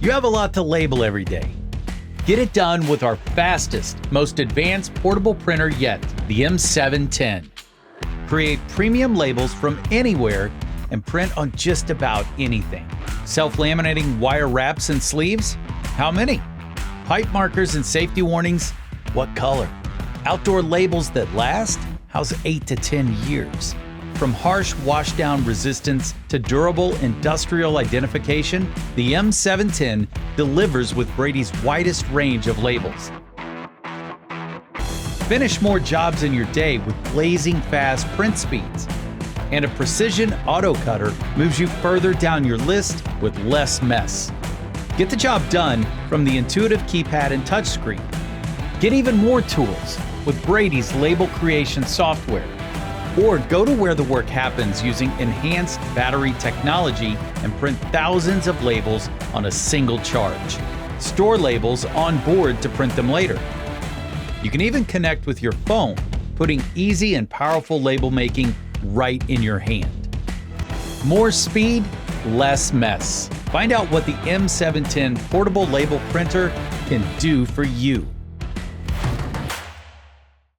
You have a lot to label every day. Get it done with our fastest, most advanced portable printer yet, the M710. Create premium labels from anywhere and print on just about anything. Self-laminating wire wraps and sleeves? How many? Pipe markers and safety warnings? What color? Outdoor labels that last? How's 8 to 10 years? From harsh washdown resistance to durable industrial identification, the M710 delivers with Brady's widest range of labels. Finish more jobs in your day with blazing fast print speeds. And a precision auto cutter moves you further down your list with less mess. Get the job done from the intuitive keypad and touchscreen. Get even more tools with Brady's label creation software. Or go to where the work happens using enhanced battery technology and print thousands of labels on a single charge. Store labels on board to print them later. You can even connect with your phone, putting easy and powerful label making right in your hand. More speed, less mess. Find out what the M710 portable label printer can do for you.